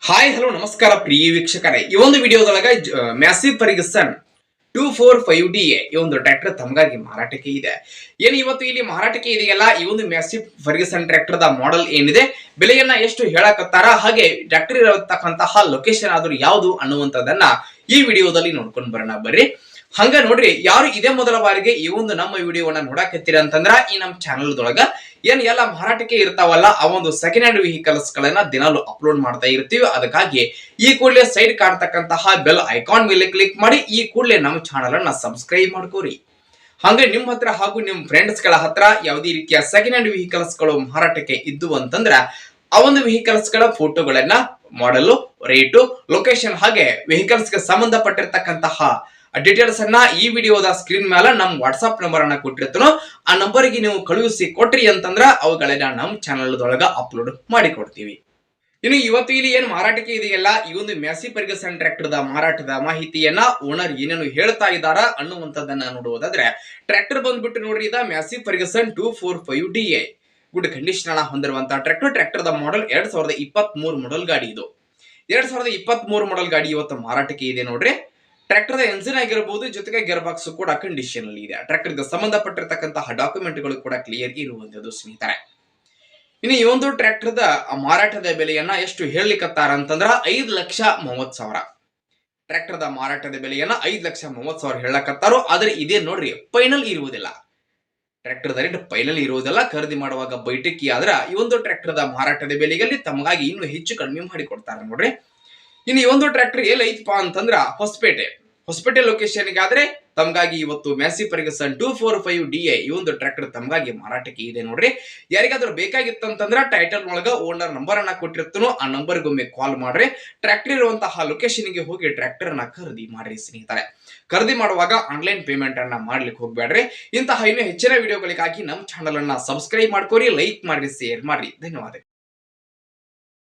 Hi hello ನಮಸ್ಕಾರ ಪ್ರಿಯ ವೀಕ್ಷಕರೇ, ಈ ಒಂದು ವಿಡಿಯೋದೊಳಗ ಮ್ಯಾಸಿವ್ ಫರ್ಗ್ಯೂಸನ್ 245D ಈ ಒಂದು ಟ್ರ್ಯಾಕ್ಟರ್ ತಮಗಾಗಿ ಮಾರಾಟಕ್ಕೆ ಇದೆ. ಏನು ಇವತ್ತು ಇಲ್ಲಿ ಮಾರಾಟಕ್ಕೆ ಇದೆಯಲ್ಲ, ಈ ಒಂದು massive Ferguson tractor the model ಏನಿದೆ, ಬೆಲೆಯನ್ನ ಎಷ್ಟು ಹೇಳಕತ್ತಾರ, ಹಾಗೆ ಟ್ರ್ಯಾಕ್ಟರ್ ಇರತಕ್ಕಂತಹ ಲೊಕೇಶನ್ ಆದ್ರೂ ಯಾವುದು ಅನ್ನುವಂಥದ್ದನ್ನ ಈ ವಿಡಿಯೋದಲ್ಲಿ ನೋಡ್ಕೊಂಡು ಬರೋಣ ಬರ್ರಿ. ಹಂಗ ನೋಡ್ರಿ, ಯಾರು ಇದೇ ಮೊದಲ ಬಾರಿಗೆ ಈ ಒಂದು ನಮ್ಮ ವಿಡಿಯೋವನ್ನ ನೋಡಾಕತ್ತೀರ ಅಂತಂದ್ರ ಈ ನಮ್ಮ ಚಾನಲ್ ದೊಳಗ ಏನ್ ಎಲ್ಲ ಮಾರಾಟಕ್ಕೆ ಇರ್ತಾವಲ್ಲ ಆ ಒಂದು ಸೆಕೆಂಡ್ ಹ್ಯಾಂಡ್ ವೆಹಿಕಲ್ಸ್ ಗಳನ್ನ ದಿನಾಲು ಅಪ್ಲೋಡ್ ಮಾಡ್ತಾ ಇರ್ತೀವಿ. ಅದಕ್ಕಾಗಿ ಈ ಕೂಡಲೇ ಸೈಡ್ ಕಾಣ್ತಕ್ಕಂತಹ ಬೆಲ್ ಐಕಾನ್ ಮೇಲೆ ಕ್ಲಿಕ್ ಮಾಡಿ ಈ ಕೂಡಲೇ ನಮ್ಮ ಚಾನಲ್ ಅನ್ನ ಸಬ್ಸ್ಕ್ರೈಬ್ ಮಾಡ್ಕೋರಿ. ಹಂಗೆ ನಿಮ್ಮ ಹತ್ರ ಹಾಗೂ ನಿಮ್ಮ ಫ್ರೆಂಡ್ಸ್ ಗಳ ಹತ್ರ ಯಾವುದೇ ರೀತಿಯ ಸೆಕೆಂಡ್ ಹ್ಯಾಂಡ್ ವೆಹಿಕಲ್ಸ್ ಗಳು ಮಾರಾಟಕ್ಕೆ ಇದ್ದು ಅಂತಂದ್ರ ಆ ಒಂದು ವೆಹಿಕಲ್ಸ್ ಗಳ ಫೋಟೋಗಳನ್ನ, ಮಾಡಲು, ರೇಟು, ಲೊಕೇಶನ್ ಹಾಗೆ ವೆಹಿಕಲ್ಸ್ ಗೆ ಸಂಬಂಧಪಟ್ಟಿರ್ತಕ್ಕಂತಹ ಡೀಟೇಲ್ಸ್ ಅನ್ನ ಈ ವಿಡಿಯೋದ ಸ್ಕ್ರೀನ್ ಮೇಲೆ ನಮ್ಮ ವಾಟ್ಸ್ಆಪ್ ನಂಬರ್ ಅನ್ನ ಕೊಟ್ಟಿರ್ತಾನೋ ಆ ನಂಬರ್ಗೆ ನೀವು ಕಳುಹಿಸಿ ಕೊಟ್ರಿ ಅಂತಂದ್ರ ಅವುಗಳನ್ನ ನಮ್ಮ ಚಾನಲ್ ದೊಳಗ ಅಪ್ಲೋಡ್ ಮಾಡಿ ಕೊಡ್ತೀವಿ. ಇನ್ನು ಇವತ್ತು ಇಲ್ಲಿ ಏನ್ ಮಾರಾಟಕ್ಕೆ ಇದೆಯಲ್ಲ, ಈ ಒಂದು ಮ್ಯಾಸಿವ್ ಫರ್ಗ್ಯೂಸನ್ ಟ್ರ್ಯಾಕ್ಟರ್ ದ ಮಾರಾಟದ ಮಾಹಿತಿಯನ್ನ ಓನರ್ ಏನೇನು ಹೇಳ್ತಾ ಇದ್ದಾರ ಅನ್ನುವಂಥದ್ದನ್ನ ನೋಡುವುದಾದ್ರೆ, ಟ್ರ್ಯಾಕ್ಟರ್ ಬಂದ್ಬಿಟ್ಟು ನೋಡ್ರಿ, ಇದ massive Ferguson 245DA good condition ಅನ್ನ ಹೊಂದಿರುವಂತಹ ಟ್ರ್ಯಾಕ್ಟರ್ ದ ಮಾಡೆಲ್ 2023 ಮಾಡೆಲ್ ಗಾಡಿ. ಇದು 2023 ಮಾಡೆಲ್ ಗಾಡಿ ಇವತ್ತು ಮಾರಾಟಕ್ಕೆ ಇದೆ ನೋಡ್ರಿ. ಟ್ರ್ಯಾಕ್ಟರ್ ದ ಎಂಜಿನ್ ಆಗಿರಬಹುದು, ಜೊತೆಗೆ ಗೇರ್ ಬಾಕ್ಸ್ ಕೂಡ ಕಂಡೀಷನ್ ಅಲ್ಲಿ ಇದೆ. ಟ್ರ್ಯಾಕ್ಟರ್ ಗೆ ಸಂಬಂಧಪಟ್ಟಿರ್ತಕ್ಕಂತಹ ಡಾಕ್ಯುಮೆಂಟ್ ಗಳು ಕೂಡ ಕ್ಲಿಯರ್ ಇರುವಂತದ್ದು ಸ್ನೇಹಿತರೆ. ಇನ್ನು ಈ ಒಂದು ಟ್ರ್ಯಾಕ್ಟರ್ ದ ಮಾರಾಟದ ಬೆಲೆಯನ್ನ ಎಷ್ಟು ಹೇಳಲಿಕ್ಕತ್ತಾರ ಅಂತಂದ್ರ 5,30,000. ಟ್ರ್ಯಾಕ್ಟರ್ ದ ಮಾರಾಟದ ಬೆಲೆಯನ್ನ 5,30,000 ಹೇಳಕತ್ತಾರೋ. ಆದ್ರೆ ಇದೇ ನೋಡ್ರಿ, ಫೈನಲ್ ಇರುವುದಿಲ್ಲ. ಟ್ರ್ಯಾಕ್ಟರ್ ದ ರೇಟ್ ಫೈನಲ್ ಇರುವುದಿಲ್ಲ. ಖರೀದಿ ಮಾಡುವಾಗ ಬೈಟಕಿ ಆದ್ರ ಈ ಒಂದು ಟ್ರ್ಯಾಕ್ಟರ್ ದ ಮಾರಾಟದ ಬೆಲೆಯಲ್ಲಿ ತಮಗಾಗಿ ಇನ್ನೂ ಹೆಚ್ಚು ಕಡಿಮೆ ಮಾಡಿ ಕೊಡ್ತಾರೆ ನೋಡ್ರಿ. ಇನ್ನು ಈ ಒಂದು ಟ್ರ್ಯಾಕ್ಟರ್ ಎಲ್ಲಿ ಐತಪ್ಪ ಅಂತಂದ್ರ ಹೊಸಪೇಟೆ ಲೊಕೇಶನ್ ಗಾದ್ರೆ ತಮಗಾಗಿ ಇವತ್ತು ಮ್ಯಾಸಿವ್ ಫರ್ಗ್ಯೂಸನ್ 245DA ಈ ಒಂದು ಟ್ರ್ಯಾಕ್ಟರ್ ತಮಗಾಗಿ ಮಾರಾಟಕ್ಕೆ ಇದೆ ನೋಡ್ರಿ. ಯಾರಿಗಾದ್ರೂ ಬೇಕಾಗಿತ್ತಂತಂದ್ರ ಟೈಟಲ್ ಒಳಗ ಓನರ್ ನಂಬರ್ ಅನ್ನ ಕೊಟ್ಟಿರ್ತಾನೋ ಆ ನಂಬರ್ ಒಮ್ಮೆ ಕಾಲ್ ಮಾಡ್ರಿ. ಟ್ರ್ಯಾಕ್ಟರ್ ಇರುವಂತಹ ಲೊಕೇಶನ್ ಗೆ ಹೋಗಿ ಟ್ರ್ಯಾಕ್ಟರ್ ಅನ್ನ ಖರೀದಿ ಮಾಡ್ರಿ ಸ್ನೇಹಿತರೆ. ಖರೀದಿ ಮಾಡುವಾಗ ಆನ್ಲೈನ್ ಪೇಮೆಂಟ್ ಅನ್ನ ಮಾಡ್ಲಿಕ್ಕೆ ಹೋಗ್ಬೇಡ್ರಿ. ಇಂತಹ ಇನ್ನೂ ಹೆಚ್ಚಿನ ವಿಡಿಯೋಗಳಿಗಾಗಿ ನಮ್ಮ ಚಾನಲ್ ಅನ್ನ ಸಬ್ಸ್ಕ್ರೈಬ್ ಮಾಡ್ಕೋರಿ, ಲೈಕ್ ಮಾಡ್ರಿ, ಶೇರ್ ಮಾಡ್ರಿ. ಧನ್ಯವಾದ.